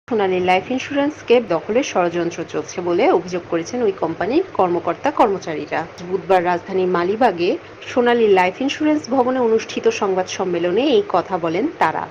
সোনালী life ইন্স্যুরেন্সকে দখলের ষড়যন্ত্র চলছে বলে অভিযোগ করেছেন ওই কোম্পানির কর্মকর্তা-কর্মচারীরা। বুধবার রাজধানীর মালিবাগে সোনালী লাইফ ইন্স্যুরেন্স ভবনে অনুষ্ঠিত সংবাদ সম্মেলনে এই কথা বলেন তারা।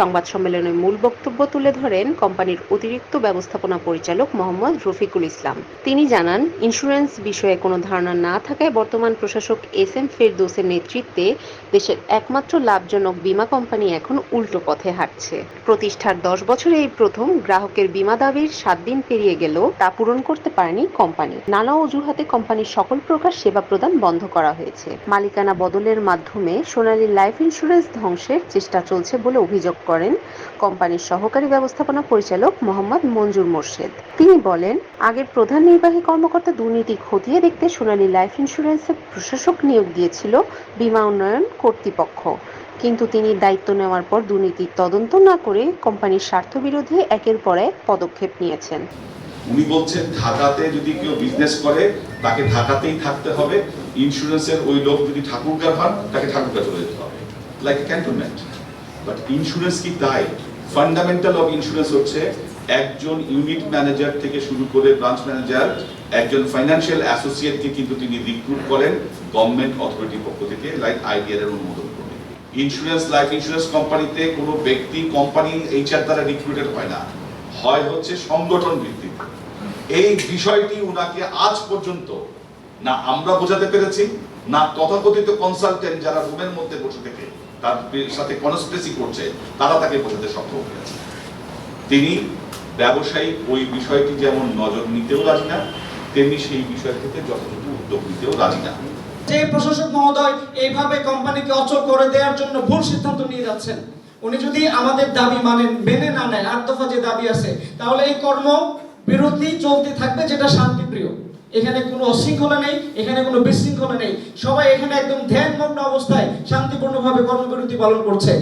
সংবাদ সম্মেলনের মূল বক্তব্য তুলে ধরেন কোম্পানির অতিরিক্ত ব্যবস্থাপনা পরিচালক মোহাম্মদ রফিকুল ইসলাম। তিনি জানান, ইন্স্যুরেন্স বিষয়ে কোনো ধারণা না থাকায় বর্তমান প্রশাসক এস.এম. ফেরদৌসের নেতৃত্বে দেশের একমাত্র লাভজনক বীমা কোম্পানি এখন উল্টো পথে হাঁটছে। প্রতিষ্ঠার 10 বছরে এই প্রথম গ্রাহকের বীমা দাবির 7 দিন পেরিয়ে গেলেও তা পূরণ করতে পারেনি কোম্পানি। নানা অজুহাতে কোম্পানির সকল প্রকার সেবা প্রদান বন্ধ করা হয়েছে। মালিকানা বদলের মাধ্যমে সোনালী লাইফ ইন্স্যুরেন্স ধ্বংসের চেষ্টা চলছে বলে অভিযোগ করেন কোম্পানির সহকারী ব্যবস্থাপনা পরিচালক মোহাম্মদ মঞ্জুর মোর্শেদ। তিনি বলেন, আগের প্রধান নির্বাহী কর্মকর্তা দুর্নীতি খতিয়ে দেখতে সোনালী লাইফ ইন্স্যুরেন্সের প্রশাসক নিয়োগ দিয়েছিল বীমা উন্নয়ন কর্তৃপক্ষ, কিন্তু তিনি দায়িত্ব নেওয়ার পর দুর্নীতির তদন্ত না করে কোম্পানির স্বার্থ বিরোধী একের পর এক পদক্ষেপ নিয়েছেন। উনি বলছেন ঢাকাতে যদি কেউ বিজনেস করে তাকে ঢাকাতেই থাকতে হবে, ইন্স্যুরেন্সের ওই লোক যদি ঠাকুরগাঁর হন তাকে ঠাকুরগাঁ চলে যেতে হবে, like a cantonment. But insurance কি তাই? ফান্ডামেন্টাল অফ ইন্স্যুরেন্স হচ্ছে একজন ইউনিট ম্যানেজার থেকে শুরু করে ব্রাঞ্চ ম্যানেজার, একজন ফাইন্যান্সিয়াল অ্যাসোসিয়েটকে কিন্তু তিনি রিক্রুট করেন গভর্নমেন্ট অথরিটির পক্ষ থেকে, লাইক আইডিআর এর অনুমোদন করে। ইন্স্যুরেন্স লাইফ ইন্স্যুরেন্স কোম্পানিতে কোনো ব্যক্তি কোম্পানি এইচআর দ্বারা রিক্রুটেড হয় না, হয় হচ্ছে সংগঠন ভিত্তিক। এই বিষয়টি উনাকে আজ পর্যন্ত না আমরা বোঝাতে পেরেছি, না তথাকথিত কনসালটেন্ট যারা রুমের মধ্যে বসে থেকে তার সাথে কনস্পিরেসি করছে তারা তাকে বোঝাতে সক্ষম হয়েছে। তিনি ব্যবসায়িক ওই বিষয়টি যেমন নজর নিতেও রাজি না, তেমনি সেই বিষয় থেকে যথাযথ উদ্যোগ নিতেও রাজি না। যে প্রশাসক মহোদয় এইভাবে কোম্পানিকে অচল করে দেওয়ার জন্য ভুল সিদ্ধান্ত নিয়ে যাচ্ছেন, উনি যদি আমাদের দাবি মেনে না নেয়, 8 দফা যে দাবি আছে, তাহলে এই কর্ম বিরতি চলতে থাকবে, যেটা শান্তিপ্রিয়। এখানে কোনো অশৃঙ্খলা নেই, এখানে কোনো বিশৃঙ্খলা নেই, সবাই এখানে একদম ধ্যানমগ্ন অবস্থায় শান্তিপূর্ণভাবে কর্মবিরতি পালন করছে।